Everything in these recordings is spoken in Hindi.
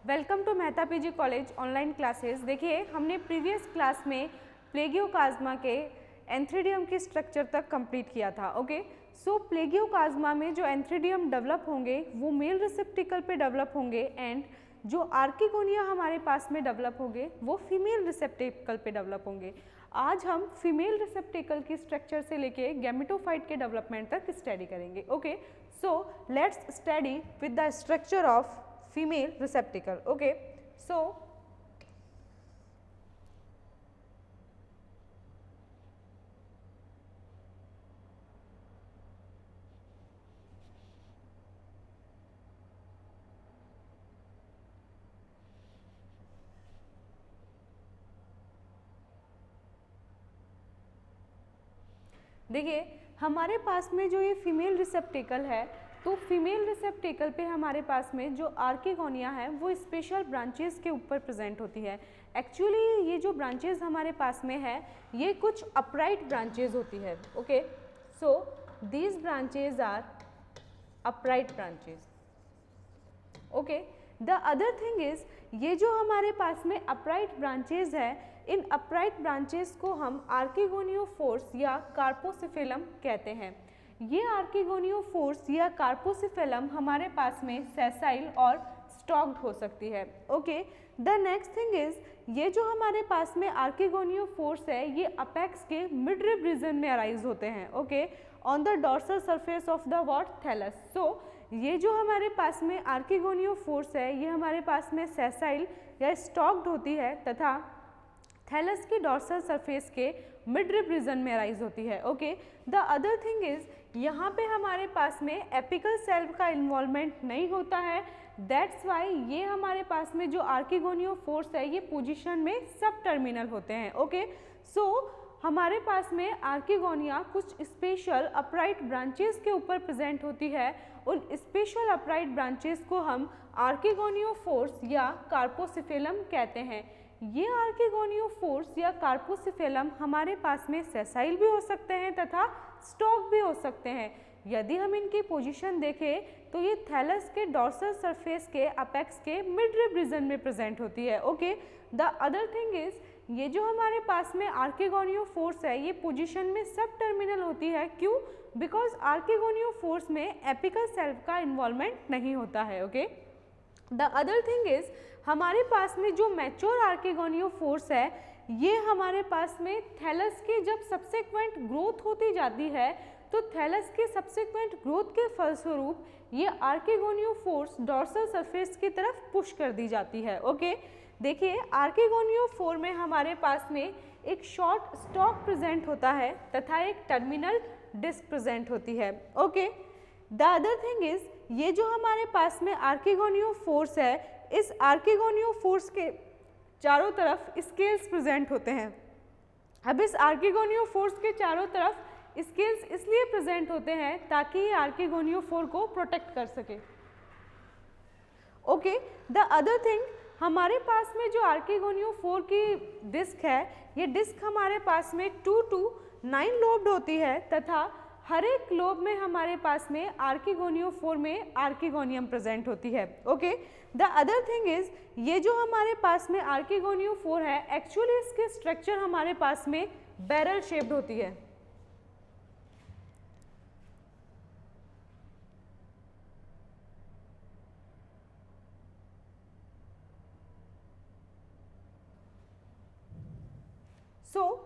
Welcome to Mehta PG college online classes. देखिए हमने प्रीवियस क्लास में प्लेगियोकाज्मा के एंथ्रीडियम की स्ट्रक्चर तक कंप्लीट किया था। ओके, सो प्लेगियोकाज्मा में जो एंथ्रीडियम डेवलप होंगे वो मेल रिसेप्टिकल पे डेवलप होंगे एंड जो आर्किगोनिया हमारे पास में डेवलप होंगे वो फीमेल रिसेप्टिकल पे डेवलप होंगे। आज हम फीमेल रिसेप्टिकल की स्ट्रक्चर से लेके गैमेटोफाइट के डेवलपमेंट तक स्टडी करेंगे। Okay, so let's study with the structure of female receptacle. Okay, so देखिए हमारे पास में जो ये फीमेल रिसेप्टिकल है तो फीमेल रिसेप्टिकल पे हमारे पास में जो आर्किगोनिया है वो स्पेशल ब्रांचेस के ऊपर प्रेजेंट होती है। एक्चुअली ये जो ब्रांचेस हमारे पास में है ये कुछ अपराइट ब्रांचेस होती है। Okay, so these branches are upright branches. Okay, the other thing is ये जो हमारे पास में अपराइट ब्रांचेस है इन अपराइट ब्रांचेस को हम आर्किगोनियोफोर्स या कार्पोसिफिलम कहते हैं। ये आर्किगोनियोफोर्स या कार्पोसिफिलम हमारे पास में सेसाइल और स्टॉक्ड हो सकती है। Okay, the next thing is ये जो हमारे पास में आर्किगोनियोफोर्स है ये अपेक्स के मिड रिब रीजन में अराइज होते हैं। Okay, on the dorsal surface of the what thallus. So ये जो हमारे पास में आर्किगोनियोफोर्स है ये हमारे पास में सेसाइल या स्टॉक्ड होती है तथा थैलस की डॉर्सल सरफेस के मिड रिब रीजन में अराइज होती है। Okay, the other thing is यहाँ पे हमारे पास में एपिकल सेल का इन्वॉल्वमेंट नहीं होता है। दैट्स वाई ये हमारे पास में जो आर्किगोनियोफोर्स है ये पोजीशन में सब टर्मिनल होते हैं। ओके, सो हमारे पास में आर्किगोनिया कुछ स्पेशल अपराइट ब्रांचेस के ऊपर प्रेजेंट होती है। उन स्पेशल अपराइट ब्रांचेस को हम आर्किगोनियोफोर्स या कार्पोसिफिलम कहते हैं। ये आर्किगोनियोफोर्स या कार्पोसिफिलम हमारे पास में सेसाइल भी हो सकते हैं तथा स्टॉक भी हो सकते हैं। यदि हम इनकी पोजीशन देखें तो ये थैलस के डॉर्सल सरफेस के अपेक्स के मिड रिब रीजन में प्रेजेंट होती है। Okay, the other thing is ये जो हमारे पास में आर्किगोनियोफोर्स है ये पोजीशन में सब टर्मिनल होती है। क्यों? बिकॉज आर्किगोनियोफोर्स में एपिकल सेल का इन्वॉल्वमेंट नहीं होता है। Okay, the other thing is हमारे पास में जो मैच्योर आर्किगोनियोफोर्स है ये हमारे पास में थैलस की जब सब्सिक्वेंट ग्रोथ होती जाती है तो थैलस के सब्सिक्वेंट ग्रोथ के फलस्वरूप ये आर्किगोनियोफोर्स डॉर्सल सरफेस की तरफ पुश कर दी जाती है। ओके, देखिए आर्किगोनियोफोर में हमारे पास में एक शॉर्ट स्टॉक प्रेजेंट होता है तथा एक टर्मिनल डिस्क प्रेजेंट होती है। Okay, the other thing is ये जो हमारे पास में आर्किगोनियोफोर्स है इस आर्किगोनियोफोर्स के चारों तरफ स्केल्स प्रेजेंट होते हैं। अब इस आर्किगोनियोफोर्स के चारों तरफ स्केल्स इसलिए प्रेजेंट होते हैं ताकि ये आर्किगोनियोफोर को प्रोटेक्ट कर सके। ओके, द अदर थिंग हमारे पास में जो आर्किगोनियोफोर की डिस्क है ये डिस्क हमारे पास में 2 to 9 लोब्ड होती है तथा हर एक लोब में हमारे पास में आर्किगोनियोफोर में आर्किगोनियम प्रेजेंट होती है। Okay, the other thing is ये जो हमारे पास में आर्किगोनियोफोर है एक्चुअली इसके स्ट्रक्चर हमारे पास में बैरल शेप्ड होती है।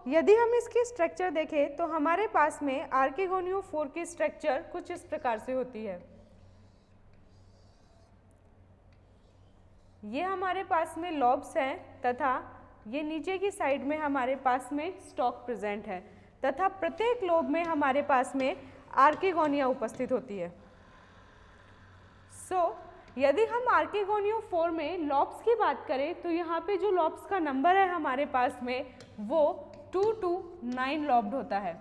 यदि हम इसकी स्ट्रक्चर देखें तो हमारे पास में आर्किगोनियोफोर की स्ट्रक्चर कुछ इस प्रकार से होती है। ये हमारे पास में लॉब्स हैं तथा ये नीचे की साइड में हमारे पास में स्टॉक प्रेजेंट है तथा प्रत्येक लोब में हमारे पास में आर्किगोनिया उपस्थित होती है। यदि हम आर्किगोनियोफोर में लॉब्स की बात करें तो यहाँ पे जो लॉब्स का नंबर है हमारे पास में वो 2 to 9 लॉब्ड होता है।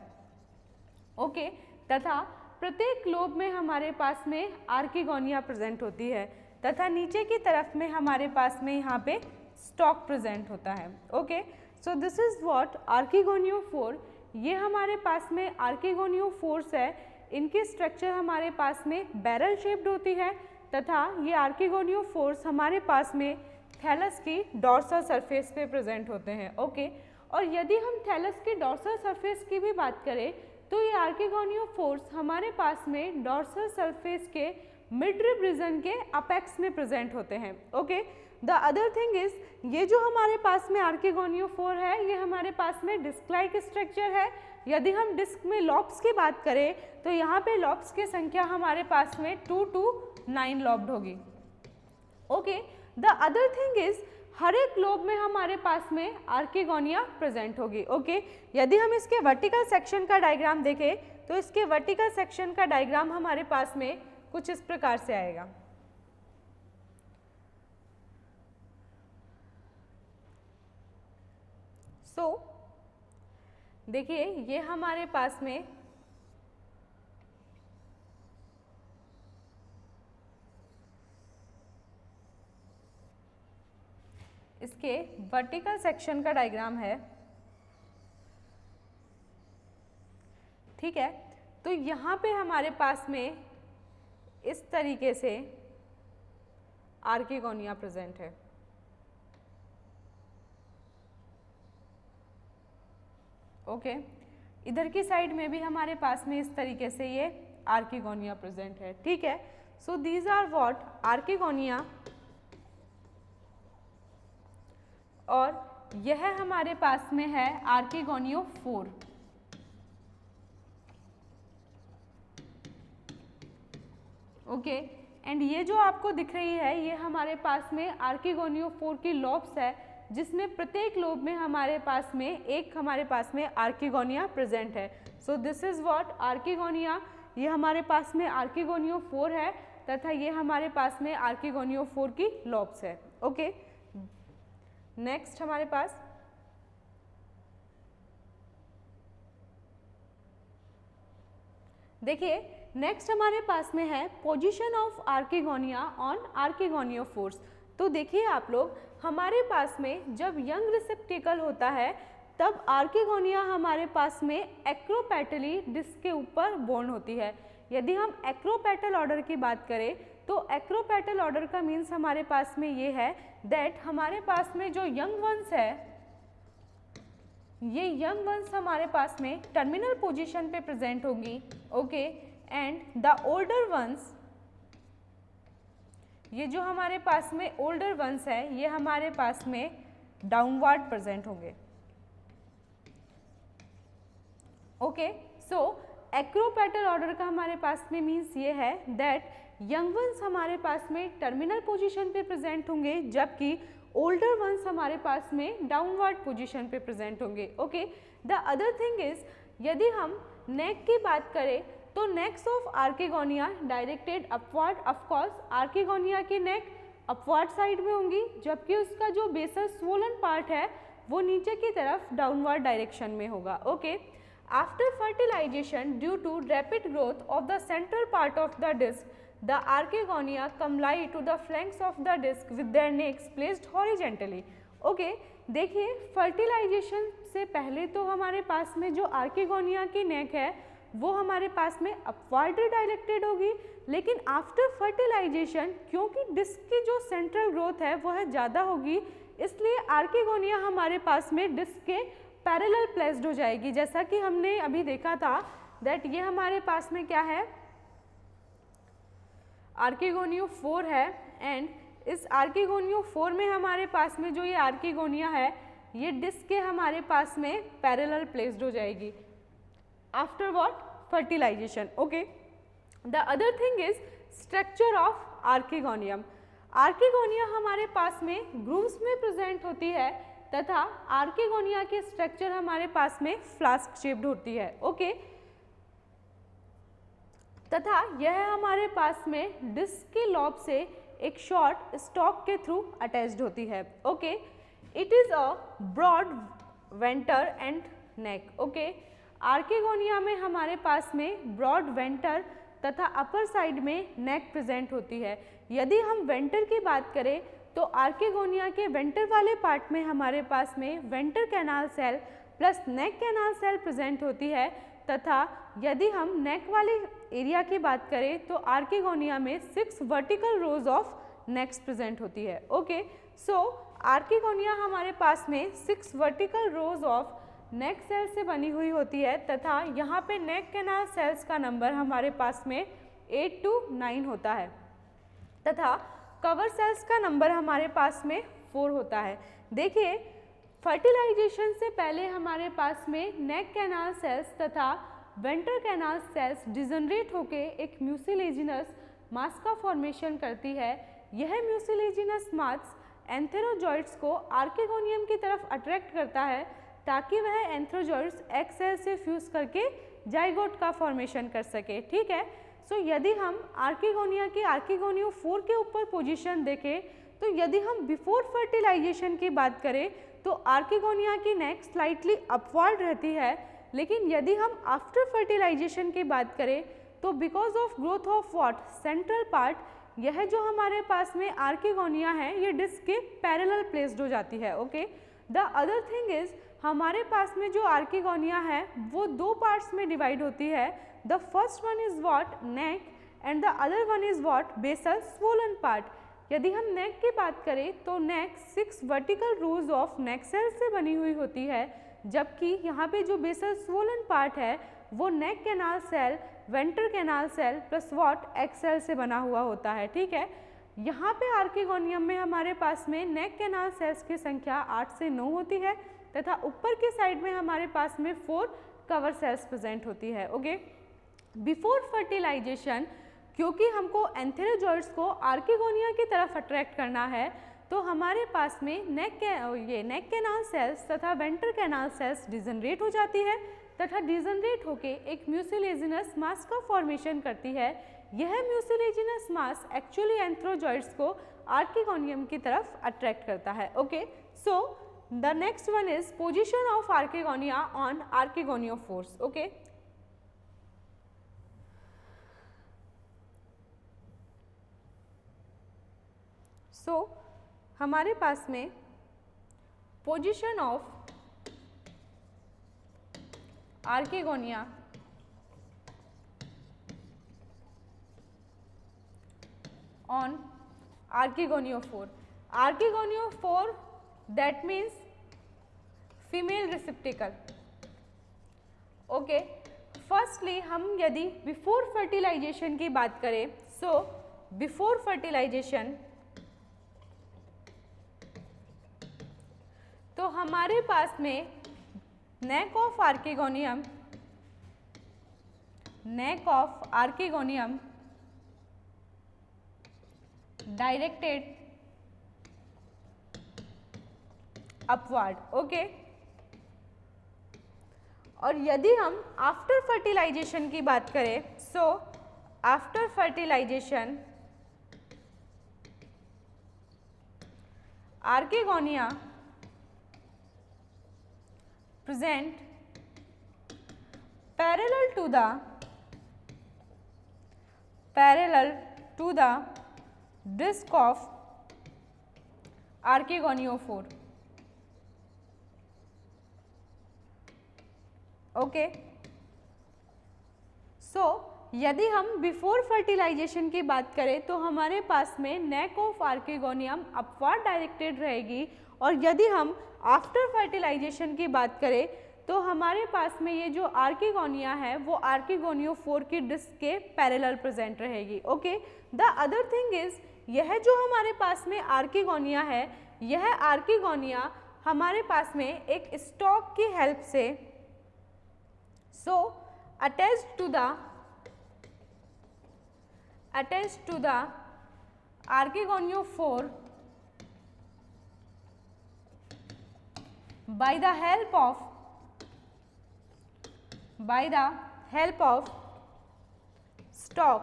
ओके, तथा प्रत्येक लोब में हमारे पास में आर्किगोनिया प्रेजेंट होती है तथा नीचे की तरफ में हमारे पास में यहाँ पे स्टॉक प्रेजेंट होता है। Okay, so this is what archegoniophore. ये हमारे पास में आर्किगोनियोफोर्स है, इनकी स्ट्रक्चर हमारे पास में बैरल शेप्ड होती है तथा ये आर्किगोनियोफोर्स हमारे पास में थैलस की डॉर्सल सरफेस पे प्रेजेंट होते हैं। ओके, और यदि हम थैलस के डॉर्सल सरफेस की भी बात करें तो ये आर्किगोनियोफोर्स हमारे पास में डॉर्सल सरफेस के मिड रिब रीजन के अपेक्स में प्रेजेंट होते हैं। Okay, the other thing is ये जो हमारे पास में आर्किगोनियोफोर है ये हमारे पास में डिस्क लाइक स्ट्रक्चर है। यदि हम डिस्क में लॉब्स की बात करें तो यहाँ पे लॉब्स की संख्या हमारे पास में 2 to 9 लॉब्ड होगी। Okay, the other thing is हर एक लोब में हमारे पास में आर्किगोनिया प्रेजेंट होगी। ओके, यदि हम इसके वर्टिकल सेक्शन का डायग्राम देखें तो इसके वर्टिकल सेक्शन का डायग्राम हमारे पास में कुछ इस प्रकार से आएगा। देखिए ये हमारे पास में इसके वर्टिकल सेक्शन का डायग्राम है। ठीक है, तो यहाँ पे हमारे पास में इस तरीके से आर्किगोनिया प्रेजेंट है। ओके, इधर की साइड में भी हमारे पास में इस तरीके से ये आर्किगोनिया प्रेजेंट है। ठीक है, so these are what archegonia, और यह हमारे पास में है आर्किगोनियोफोर। ओके, एंड ये जो आपको दिख रही है ये हमारे पास में आर्किगोनियोफोर की लॉब्स है, जिसमें प्रत्येक लोब में हमारे पास में आर्किगोनिया प्रेजेंट है। सो दिस इज व्हाट आर्किगोनिया, ये हमारे पास में आर्किगोनियोफोर है तथा ये हमारे पास में आर्किगोनियोफोर की लॉब्स है। ओके, नेक्स्ट हमारे पास देखिए नेक्स्ट हमारे पास में है पोजीशन ऑफ आर्किगोनिया ऑन आर्किगोनियोफोर्स। तो देखिए आप लोग, हमारे पास में जब यंग रिसेप्टिकल होता है तब आर्किगोनिया हमारे पास में एक्रोपेटली डिस्क के ऊपर बोर्न होती है। यदि हम एक्रोपेटल ऑर्डर की बात करें तो एक्रोपेटल ऑर्डर का मीन्स हमारे पास में ये है दैट हमारे पास में जो यंग वंस है, ये यंग वंस हमारे पास में टर्मिनल पोजीशन पे प्रेजेंट होंगी। Okay, and the older ones, ये जो हमारे पास में ओल्डर वंस है ये हमारे पास में डाउनवर्ड प्रेजेंट होंगे। ओके, सो एक्रोपेटल ऑर्डर का हमारे पास में मीन्स ये है दैट यंग वंस हमारे पास में टर्मिनल पोजीशन पे प्रेजेंट होंगे, जबकि ओल्डर वंस हमारे पास में डाउनवर्ड पोजीशन पे प्रेजेंट होंगे। Okay, the other thing is यदि हम नेक की बात करें तो next of archegonia directed upward. Of course archegonia की नेक अपवर्ड साइड में होंगी, जबकि उसका जो बेसल स्वोलन पार्ट है वो नीचे की तरफ डाउनवर्ड डायरेक्शन में होगा। Okay, after fertilisation due to rapid growth of the central part of the disc, the archegonia come lie to the flanks of the disc with their necks placed horizontally. Okay, देखिए फर्टिलाइजेशन से पहले तो हमारे पास में जो आर्किगोनिया की नेक है वो हमारे पास में अपवर्ड डायरेक्टेड होगी, लेकिन आफ्टर फर्टिलाइजेशन क्योंकि डिस्क की जो सेंट्रल ग्रोथ है वह ज़्यादा होगी, इसलिए आर्किगोनिया हमारे पास में डिस्क के पैरेलल प्लेस्ड हो जाएगी। जैसा कि हमने अभी देखा था दैट ये हमारे पास में क्या है, आर्किगोनियोफोर है, एंड इस आर्किगोनियोफोर में हमारे पास में जो ये आर्किगोनिया है ये डिस्क के हमारे पास में पैरेलल प्लेस्ड हो जाएगी after what fertilisation. Okay, the other thing is structure of archegonium. Archegonia हमारे पास में ग्रूव्स में प्रेजेंट होती है तथा आर्किगोनिया की स्ट्रक्चर हमारे पास में फ्लास्क शेप्ड होती है। ओके, तथा यह हमारे पास में डिस्क के लॉब से एक शॉर्ट स्टॉक के थ्रू अटैच्ड होती है। Okay, it is a broad venter and neck. Okay, archegonia में हमारे पास में ब्रॉड वेंटर तथा अपर साइड में नेक प्रेजेंट होती है। यदि हम वेंटर की बात करें तो आर्किगोनिया के वेंटर वाले पार्ट में हमारे पास में venter canal cell plus neck canal cell present होती है, तथा यदि हम नेक वाले एरिया की बात करें तो आर्किगोनिया में 6 vertical rows of necks present होती है। ओके, सो आर्किगोनिया हमारे पास में 6 vertical rows of neck cell से बनी हुई होती है तथा यहाँ पे नेक कैनाल सेल्स का नंबर हमारे पास में 8 to 9 होता है तथा कवर सेल्स का नंबर हमारे पास में 4 होता है। देखिए, फर्टिलाइजेशन से पहले हमारे पास में नेक कैनाल सेल्स तथा वेंट्रल कैनाल सेल्स डिजनरेट होके एक म्यूसिलेजिनस मास का फॉर्मेशन करती है। यह म्यूसिलेजिनस मास एंथेरोजॉइड्स को आर्किगोनियम की तरफ अट्रैक्ट करता है ताकि वह एंथेरोजॉइड्स एग सेल से फ्यूज करके जाइगोट का फॉर्मेशन कर सके। ठीक है, सो यदि हम आर्किगोनिया के आर्किगोनियो 4 के ऊपर पोजीशन देखें तो यदि हम बिफोर फर्टिलाइजेशन की बात करें तो आर्किगोनिया की नेक स्लाइटली अपवर्ड रहती है, लेकिन यदि हम आफ्टर फर्टिलाइजेशन की बात करें तो because of growth of what central part, यह जो हमारे पास में आर्किगोनिया है ये डिस्क के पैरेलल प्लेस्ड हो जाती है। Okay, the other thing is हमारे पास में जो आर्किगोनिया है वो 2 पार्ट्स में डिवाइड होती है। The first one is what neck and the other one is what basal swollen part. यदि हम नेक की बात करें तो neck 6 vertical rows of neck cell से बनी हुई होती है, जबकि यहाँ पे जो बेसल स्वोलन पार्ट है वो neck canal cell, ventral canal cell plus what egg cell से बना हुआ होता है। ठीक है, यहाँ पे आर्किगोनियम में हमारे पास में नेक कैनाल सेल्स की संख्या 8 से 9 होती है तथा ऊपर के साइड में हमारे पास में 4 कवर सेल्स प्रेजेंट होती है। ओके, बिफोर फर्टिलाइजेशन क्योंकि हमको एंथेरोजॉइड्स को आर्किगोनिया की तरफ अट्रैक्ट करना है तो हमारे पास में नेक कैनाल सेल्स तथा वेंट्रल कैनाल सेल्स डिजनरेट हो जाती है तथा डिजनरेट होके एक म्यूसिलेजिनस मास का फॉर्मेशन करती है। यह म्यूसिलेजिनस मास एक्चुअली एंथेरोजॉइड्स को आर्किगोनियम की तरफ अट्रैक्ट करता है। Okay, so the next one is position of archegonia on archegoniophores. Okay, so हमारे पास में position of archegonia on archigoniophore. Archigoniophore that means female receptacle. Okay, firstly हम यदि before fertilization की बात करें, so before fertilization तो हमारे पास में neck of archegonium directed upward. Okay, और यदि हम आफ्टर फर्टिलाइजेशन की बात करें, so after fertilization archegonia present parallel to the disc of archigoniophore. Okay, so यदि हम बिफोर फर्टिलाइजेशन की बात करें तो हमारे पास में neck of archegonium upward directed रहेगी और यदि हम आफ्टर फर्टिलाइजेशन की बात करें तो हमारे पास में ये जो आर्किगोनिया है वो आर्किगोनियोफोर की डिस्क के पैरेलल प्रेजेंट रहेगी। Okay, the other thing is यह जो हमारे पास में आर्किगोनिया है, यह आर्किगोनिया हमारे पास में एक स्टॉक की हेल्प से attached to the archegoniophore by the help of stalk.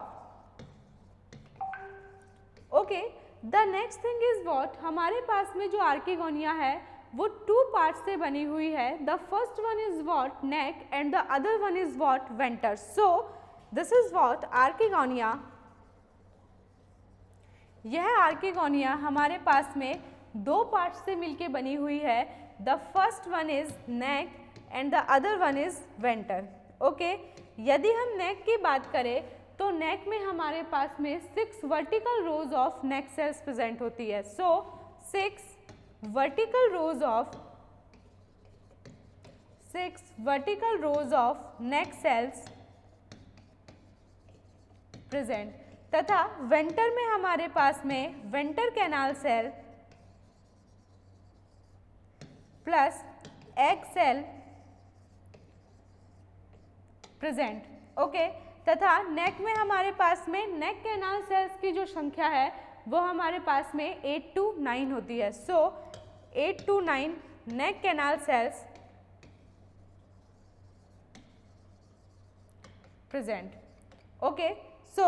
Okay, the next thing is what, हमारे पास में जो आर्किगोनिया है वो 2 पार्ट्स से बनी हुई है। The first one is what neck and the other one is what venter. So this is what archegonia. यह आर्किगोनिया हमारे पास में 2 पार्ट्स से मिलके बनी हुई है। The first one is neck and the other one is venter. Okay. यदि हम नेक की बात करें तो नेक में हमारे पास में 6 vertical rows of neck cells present होती है। सो 6 vertical rows of neck cells present, तथा वेंटर में हमारे पास में venter canal cell plus egg cell present. Okay, तथा नेक में हमारे पास में नेक कैनाल सेल्स की जो संख्या है वो हमारे पास में 8 to 9 होती है। So 8 to 9 neck canal cells present. Okay, so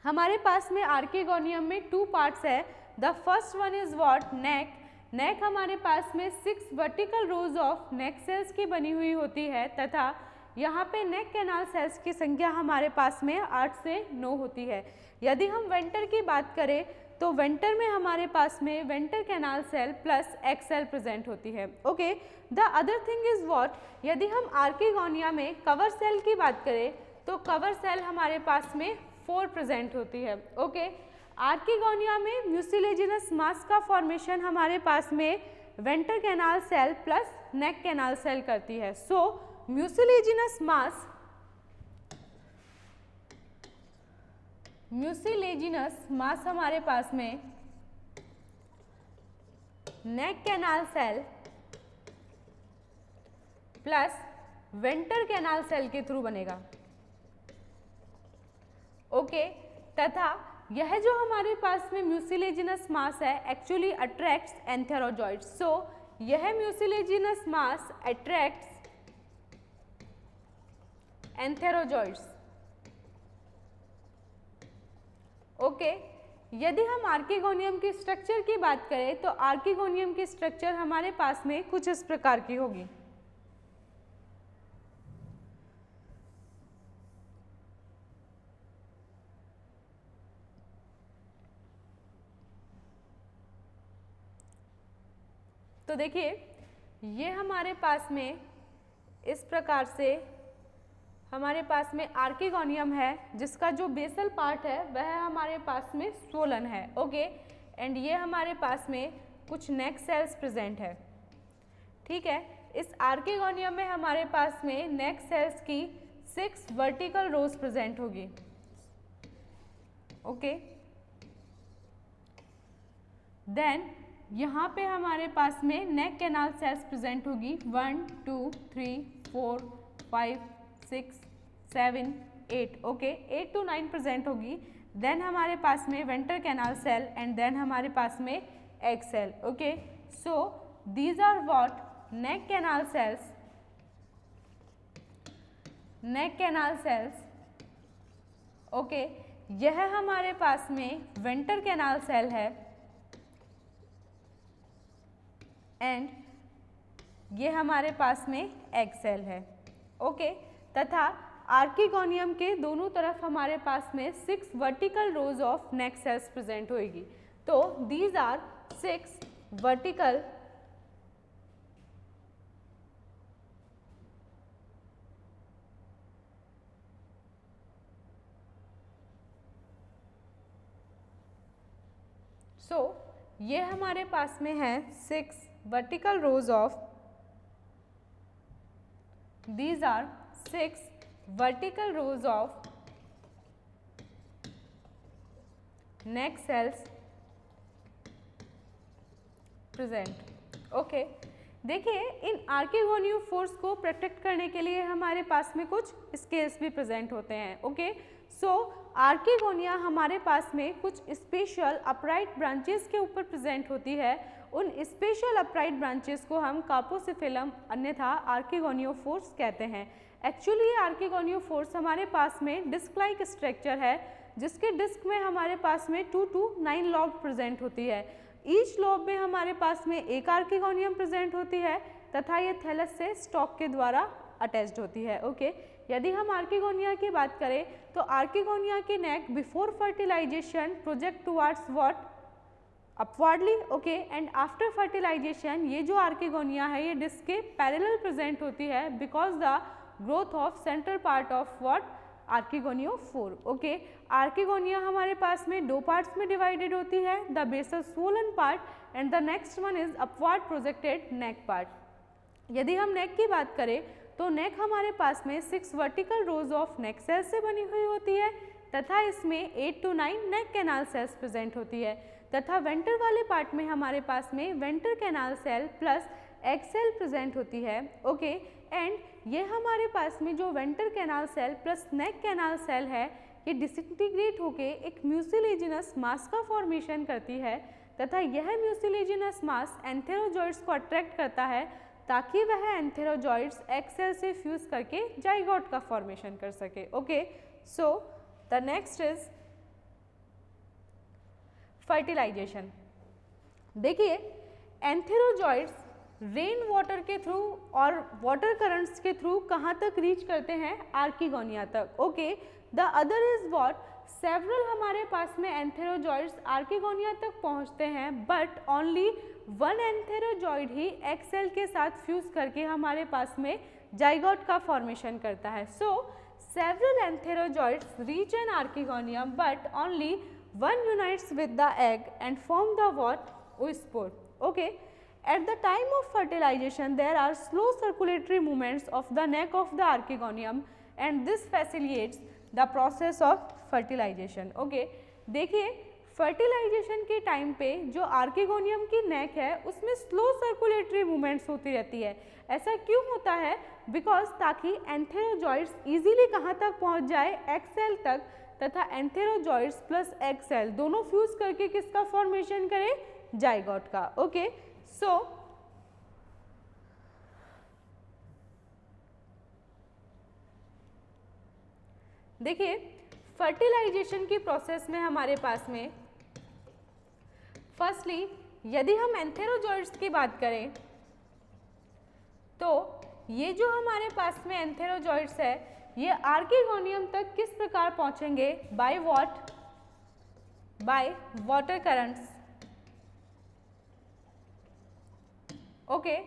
हमारे पास में आर्किगोनियम में 2 पार्ट्स है। The first one is what? Neck. Neck हमारे पास में 6 vertical rows of neck cells की बनी हुई होती है, तथा यहाँ पे नेक कैनाल सेल्स की संख्या हमारे पास में 8 से 9 होती है। यदि हम वेंटर की बात करें तो वेंटर में हमारे पास में venter canal cell plus egg cell present होती है। Okay, the other thing is what? यदि हम आर्किगोनिया में कवर सेल की बात करें तो कवर सेल हमारे पास में 4 प्रेजेंट होती है। ओके, आर्किगोनिया में म्यूसिलेजिनस मास का फॉर्मेशन हमारे पास में venter canal cell plus neck canal cell करती है। सो म्यूसिलेजिनस मास हमारे पास में neck canal cell plus venter canal cell के थ्रू बनेगा। ओके, तथा यह जो हमारे पास में म्यूसिलेजिनस मास है एक्चुअली अट्रैक्ट्स एंथेरोजॉइड्स। सो यह mucilaginous mass attracts antherozoids. Okay, यदि हम आर्किगोनियम की स्ट्रक्चर की बात करें तो आर्किगोनियम की स्ट्रक्चर हमारे पास में कुछ इस प्रकार की होगी। तो देखिए, ये हमारे पास में इस प्रकार से हमारे पास में आर्किगोनियम है, जिसका जो बेसल पार्ट है वह हमारे पास में स्वोलन है। ओके, एंड ये हमारे पास में कुछ नेक सेल्स प्रेजेंट है। ठीक है, इस आर्किगोनियम में हमारे पास में नेक सेल्स की 6 वर्टिकल रोज प्रेजेंट होगी। ओके, देन यहाँ पे हमारे पास में नेक कैनाल सेल्स प्रेजेंट होगी 1 2 3 4 5 6 7 8। ओके, 8 to 9 प्रेजेंट होगी। देन हमारे पास में venter canal cell and then हमारे पास में egg cell. Okay, so these are what? Neck canal cells. Okay, यह हमारे पास में वेंटर कैनाल सेल है एंड ये हमारे पास में एग सेल है। ओके, तथा आर्किगोनियम के दोनों तरफ हमारे पास में 6 vertical rows of neck cells present होगी। तो दीज आर 6 वर्टिकल ये हमारे पास में है 6 vertical rows of, these are 6 vertical rows of neck cells present. Okay, देखिए इन आर्किगोनियोफोर्स को प्रोटेक्ट करने के लिए हमारे पास में कुछ स्केल्स भी प्रेजेंट होते हैं। ओके, सो आर्किगोनिया हमारे पास में कुछ स्पेशल अपराइट ब्रांचेस के ऊपर प्रेजेंट होती है। उन स्पेशल अपराइट ब्रांचेस को हम कार्पोसिफिलम अन्यथा आर्किगोनियोफोर्स कहते हैं। एक्चुअली ये आर्किगोनियोफोर्स हमारे पास में डिस्क लाइक स्ट्रक्चर है, जिसके डिस्क में हमारे पास में 2 to 9 लॉब प्रेजेंट होती है। ईच लॉब में हमारे पास में एक आर्किगोनियम प्रेजेंट होती है तथा ये थैलस से स्टॉक के द्वारा अटैच्ड होती है। ओके, यदि हम आर्किगोनिया की बात करें तो आर्किगोनिया की neck before fertilization project towards what? Upwardly. Okay, and after fertilization ये जो आर्किगोनिया है ये डिस्क के पैरेलल प्रेजेंट होती है because the growth of central part of what, archegoniophore. Okay, archegonia हमारे पास में दो पार्ट्स में डिवाइडेड होती है, the basal swollen part and the next one is upward projected neck part. यदि हम नेक की बात करें तो नेक हमारे पास में 6 vertical rows of neck cells से बनी हुई होती है तथा इसमें 8 to 9 neck canal cells present होती है तथा वेंटर वाले पार्ट में हमारे पास में venter canal cell plus egg cell present होती है। ओके, एंड ये हमारे पास में जो venter canal cell plus neck canal cell है ये डिसइंटीग्रेट होके एक म्यूसिलेजिनस मास का फॉर्मेशन करती है तथा यह म्यूसिलेजिनस मास एंथेरोजॉइड्स को अट्रैक्ट करता है ताकि वह एंथेरोजॉइड्स एग सेल से फ्यूज करके जाइगोट का फॉर्मेशन कर सके। Okay, so the next is fertilisation. देखिए, एंथेरोजॉइड्स रेन वाटर के थ्रू और वाटर करंट्स के थ्रू कहाँ तक रीच करते हैं, आर्किगोनिया तक। Okay, the other is what, several हमारे पास में एंथेरोजॉइड्स आर्किगोनिया तक पहुँचते हैं बट ओनली वन एंथेरोजॉइड ही एग सेल के साथ फ्यूज करके हमारे पास में जाइगोट का फॉर्मेशन करता है। So several antherozoids reach an archegonium but only one unites with the egg and form the what, oospore. Okay, at the time of fertilization there are slow circulatory movements of the neck of the archegonium and this facilitates the process of fertilization. Okay, देखिए, फर्टिलाइजेशन के टाइम पे जो आर्किगोनियम की नेक है उसमें स्लो सर्कुलेटरी मूवमेंट्स होती रहती है। ऐसा क्यों होता है? बिकॉज ताकि एंथेरोजॉइड्स इजीली कहाँ तक पहुँच जाए, एग सेल तक, तथा एंथेरोजॉइड्स प्लस एग सेल दोनों फ्यूज करके किसका फॉर्मेशन करे, जाइगोट का। ओके, सो देखिए, फर्टिलाइजेशन की प्रोसेस में हमारे पास में फर्स्टली यदि हम एंथेरोजॉइड्स की बात करें तो ये जो हमारे पास में एंथेरोजॉइड्स है ये आर्किगोनियम तक किस प्रकार पहुंचेंगे, by what, by water currents. Okay,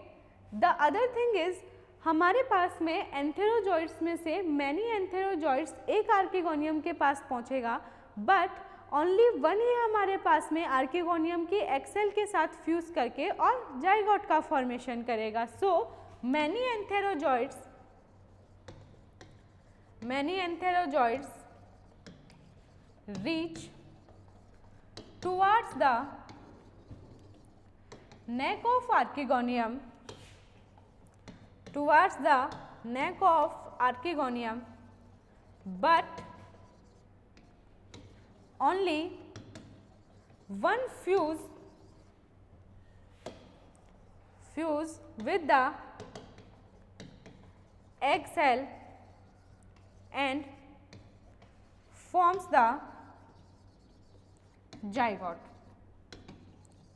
the other thing is हमारे पास में एंथेरोजॉइड्स में से मैनी एंथेरोजॉइड्स एक आर्किगोनियम के पास पहुंचेगा बट ओनली वन ही हमारे पास में आर्किगोनियम की एग सेल के साथ फ्यूज करके और जाइगोट का फॉर्मेशन करेगा। So many antherozoids reach towards the neck of archegonium, but only one fuse with the egg cell and forms the zygote.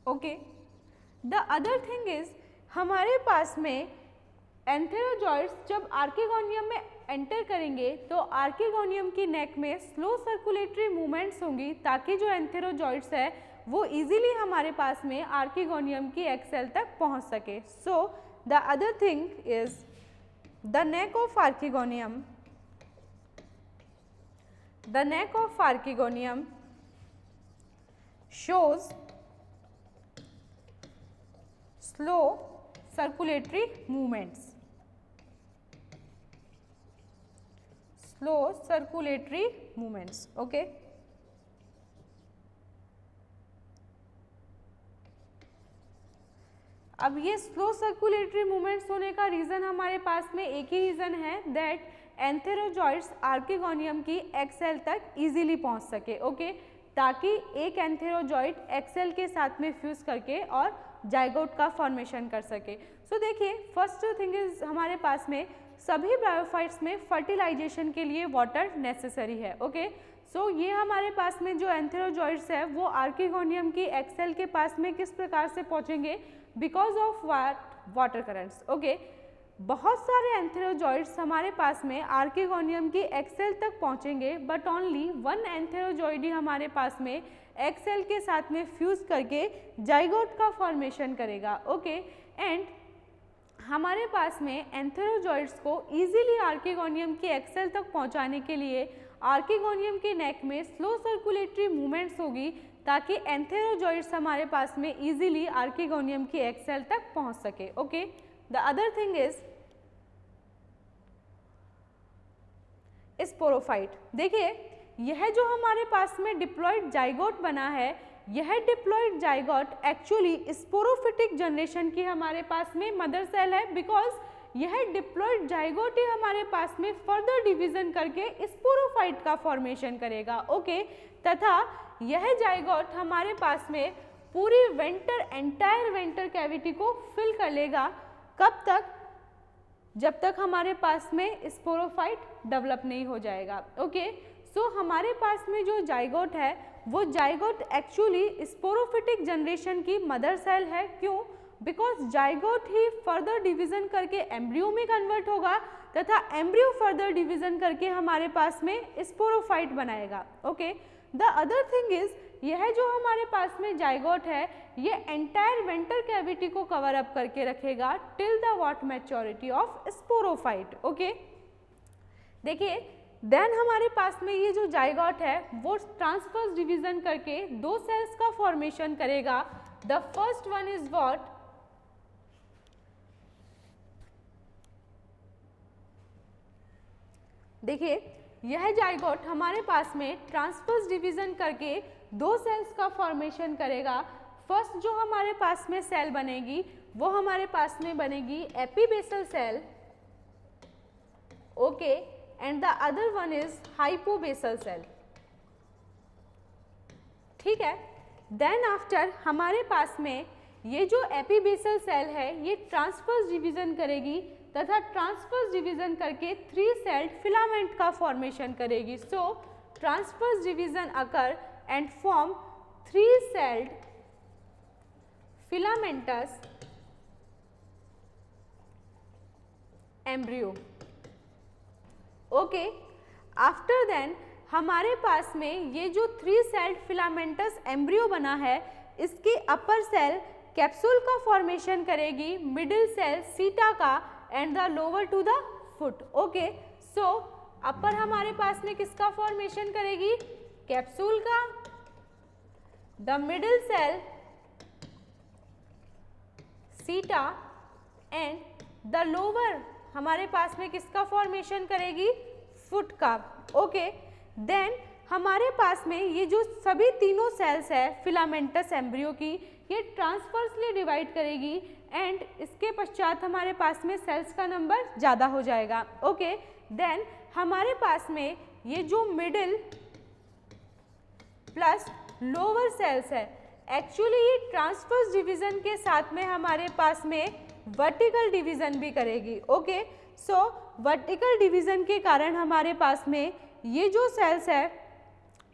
Okay, the other thing is हमारे पास में एंथेरोजॉइड्स जब आर्किगोनियम में एंटर करेंगे तो आर्किगोनियम की नेक में स्लो सर्कुलेटरी मूवमेंट्स होंगी ताकि जो एंथेरोजॉइड्स है वो इजीली हमारे पास में आर्किगोनियम की एग सेल तक पहुंच सके। So the other thing is the neck of archegonium shows slow circulatory movements. Okay. अब ये स्लो सर्कुलेटरी मूवमेंट्स होने का रीज़न हमारे पास में एक ही रीज़न है, दैट एंथेरोजॉइड्स आर्किगोनियम की एग सेल तक इजीली पहुंच सके। ओके, ताकि एक एंथेरोजॉइड एग सेल के साथ में फ्यूज करके और जाइगोट का फॉर्मेशन कर सके। सो देखिए, फर्स्ट थिंग इज हमारे पास में सभी ब्रायोफाइट्स में फर्टिलाइजेशन के लिए वाटर नेसेसरी है। ओके, सो ये हमारे पास में जो एंथेरोजॉइड्स है वो आर्किगोनियम की एग सेल के पास में किस प्रकार से पहुंचेंगे, because of water currents. Okay, बहुत सारे एंथेरोजॉइड्स हमारे पास में आर्किगोनियम की एग सेल तक पहुंचेंगे बट ओनली वन एंथेरोजॉइड ही हमारे पास में एग सेल के साथ में फ्यूज करके जाइगोट का फॉर्मेशन करेगा। ओके, एंड हमारे पास में एंथेरोजॉइड्स को इजीली आर्किगोनियम के एक्सेल तक पहुंचाने के लिए आर्किगोनियम के नेक में स्लो सर्कुलेटरी मूवमेंट्स होगी ताकि एंथेरोजॉइड्स हमारे पास में इजीली आर्किगोनियम की एक्सेल तक पहुंच सके। Okay, the other thing is sporophyte. देखिए यह जो हमारे पास में डिप्लॉइड जाइगोट बना है, यह diploid zygote actually sporophytic generation की हमारे पास में मदर सेल है, बिकॉज यह डिप्लॉइड जाइगोट ही हमारे पास में फर्दर डिवीजन करके स्पोरोफाइट का फॉर्मेशन करेगा। ओके, तथा यह जाइगोट हमारे पास में पूरी एंटायर वेंटर कैविटी को फिल कर लेगा। कब तक? जब तक हमारे पास में स्पोरोफाइट डेवलप नहीं हो जाएगा। ओके, सो हमारे पास में जो जाइगोट है वो जाइगोट एक्चुअली स्पोरोफिटिक जनरेशन की मदर सेल है। क्यों? Because zygote he further division करके एम्ब्रियो में कन्वर्ट होगा तथा एम्ब्रियो फर्दर डिवीजन करके हमारे पास में स्पोरोफाइट बनाएगा। Okay, the other thing is यह जो हमारे पास में जाइगोट है ये एंटायर वेंटर कैविटी को कवर अप करके रखेगा till the what maturity of sporophyte. Okay, देखिए देन हमारे पास में ये जो जाइगोट है वो ट्रांसवर्स डिवीजन करके दो सेल्स का फॉर्मेशन करेगा। The first one is what? देखिए यह जाइगोट हमारे पास में ट्रांसवर्स डिवीजन करके दो सेल्स का फॉर्मेशन करेगा। फर्स्ट जो हमारे पास में सेल बनेगी वो हमारे पास में बनेगी epibasal cell. Okay, and the other one is hypobasal cell. ठीक है, देन आफ्टर हमारे पास में ये जो एपीबेसल सेल है ये ट्रांसवर्स डिवीजन करेगी तथा ट्रांसवर्स डिवीजन करके 3 सेल्ड फिलामेंट का फॉर्मेशन करेगी। So transverse division occur and form 3 celled filamentous embryo. Okay, after then हमारे पास में ये जो 3 सेल्ड फिलामेंटस एम्ब्रियो बना है इसकी अपर सेल कैप्सूल का फॉर्मेशन करेगी, मिडिल सेल सीटा का and the lower to the foot. Okay, so upper हमारे पास में किसका फॉर्मेशन करेगी? कैप्सूल का। The middle cell seta and the lower हमारे पास में किसका फॉर्मेशन करेगी? फुट का। ओके, देन हमारे पास में ये जो सभी तीनों सेल्स है फिलामेंटस एम्ब्रियो की ये ट्रांसवर्सली डिवाइड करेगी एंड इसके पश्चात हमारे पास में सेल्स का नंबर ज़्यादा हो जाएगा। ओके, देन हमारे पास में ये जो मिडिल प्लस लोअर सेल्स है एक्चुअली ये ट्रांसवर्स डिवीजन के साथ में हमारे पास में वर्टिकल डिवीजन भी करेगी। ओके, सो वर्टिकल डिवीजन के कारण हमारे पास में ये जो सेल्स है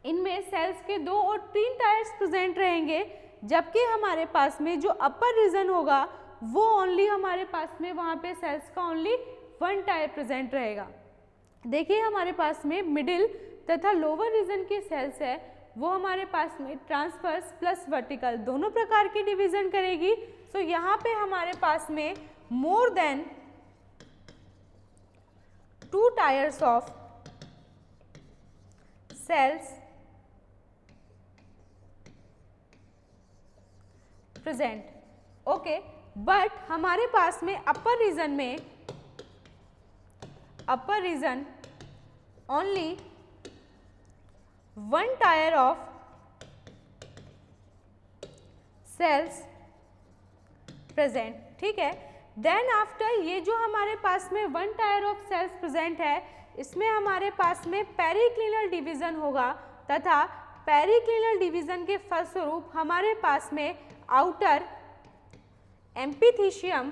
इनमें सेल्स के 2 और 3 टायर्स प्रेजेंट रहेंगे, जबकि हमारे पास में जो अपर रीजन होगा वो ओनली हमारे पास में वहाँ पे सेल्स का ओनली 1 टायर प्रेजेंट रहेगा। देखिए हमारे पास में मिडिल तथा लोअर रीजन की सेल्स है वो हमारे पास में ट्रांसवर्स प्लस वर्टिकल दोनों प्रकार की डिवीजन करेगी। सो यहाँ पे हमारे पास में more than 2 tiers of cells present. Okay, but हमारे पास में upper region only 1 tier of cells present. ठीक है, देन आफ्टर ये जो हमारे पास में 1 टायर ऑफ सेल्स प्रेजेंट है इसमें हमारे पास में पेरिक्लिनल डिवीजन होगा तथा पेरिक्लिनल डिवीजन के फलस्वरूप हमारे पास में आउटर एम्पिथीशियम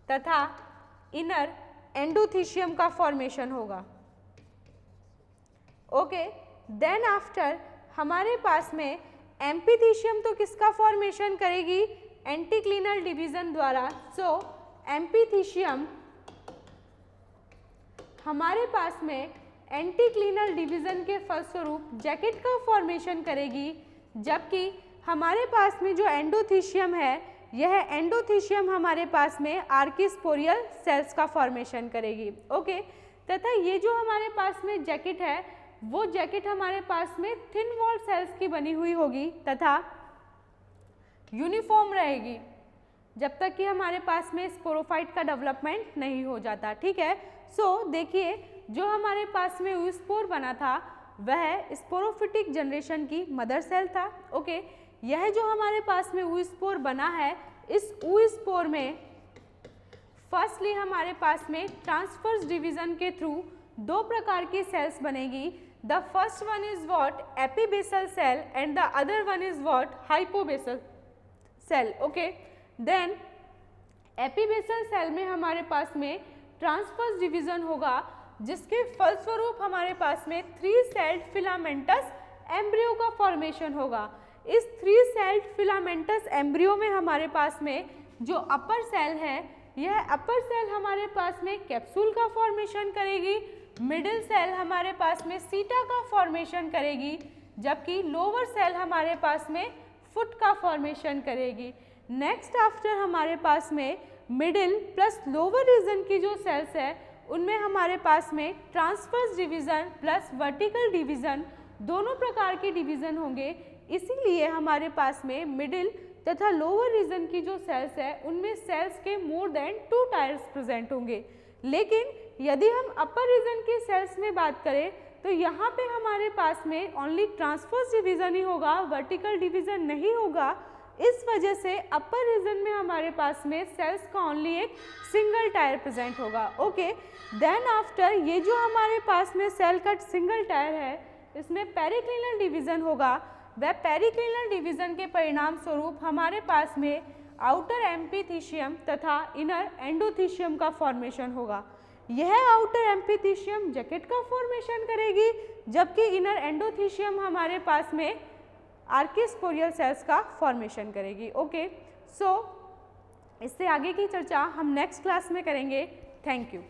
तथा इनर एंडोथीशियम का फॉर्मेशन होगा। ओके, देन आफ्टर हमारे पास में एम्पिथीशियम तो किसका फॉर्मेशन करेगी? एंटीक्लिनल डिवीजन द्वारा। सो एम्पिथीशियम हमारे पास में एंटीक्लिनल डिवीजन के फलस्वरूप जैकेट का फॉर्मेशन करेगी, जबकि हमारे पास में जो एंडोथीशियम है यह एंडोथीशियम हमारे पास में आर्कीस्पोरियल सेल्स का फॉर्मेशन करेगी। ओके, तथा ये जो हमारे पास में जैकेट है वो जैकेट हमारे पास में थिन वॉल सेल्स की बनी हुई होगी तथा यूनिफॉर्म रहेगी जब तक कि हमारे पास में स्पोरोफाइट का डेवलपमेंट नहीं हो जाता। ठीक है, सो देखिए जो हमारे पास में oospore बना था वह स्पोरोफिटिक जनरेशन की मदर सेल था। ओके, यह जो हमारे पास में oospore बना है, इस oospore में फर्स्टली हमारे पास में ट्रांसफर्स डिवीजन के थ्रू दो प्रकार की सेल्स बनेगी। The first one is what epibasal cell and the other one is what hypobasal cell. Okay, then epibasal cell में हमारे पास में ट्रांसफर्स डिवीजन होगा जिसके फलस्वरूप हमारे पास में 3 सेल्ड फिलामेंटस एम्ब्रियो का फॉर्मेशन होगा। इस 3 सेल्ड फिलामेंटस एम्ब्रियो में हमारे पास में जो अपर सेल है, यह अपर सेल हमारे पास में कैप्सूल का फॉर्मेशन करेगी, मिडिल सेल हमारे पास में सीटा का फॉर्मेशन करेगी, जबकि लोअर सेल हमारे पास में फुट का फॉर्मेशन करेगी। नेक्स्ट आफ्टर हमारे पास में मिडिल प्लस लोअर रीजन की जो सेल्स है उनमें हमारे पास में transverse division plus vertical division दोनों प्रकार के डिवीजन होंगे। इसीलिए हमारे पास में मिडिल तथा लोअर रीजन की जो सेल्स है उनमें सेल्स के मोर देन 2 टायर्स प्रेजेंट होंगे। लेकिन यदि हम अपर रीजन की सेल्स में बात करें तो यहाँ पे हमारे पास में ओनली ट्रांसफर्स डिवीजन ही होगा, वर्टिकल डिवीजन नहीं होगा। इस वजह से अपर रीजन में हमारे पास में सेल्स का ओनली एक सिंगल टायर प्रेजेंट होगा। ओके, देन आफ्टर ये जो हमारे पास में सेल का सिंगल टायर है इसमें पेरिक्लिनल डिवीजन होगा। वह पेरिक्लिनल डिवीजन के परिणाम स्वरूप हमारे पास में आउटर एम्फीथीशियम तथा इनर एंडोथीशियम का फॉर्मेशन होगा। यह आउटर एम्फीथीशियम जैकेट का फॉर्मेशन करेगी, जबकि इनर एंडोथीशियम हमारे पास में आर्कीस्पोरियल सेल्स का फॉर्मेशन करेगी। ओके, सो इससे आगे की चर्चा हम नेक्स्ट क्लास में करेंगे। Thank you.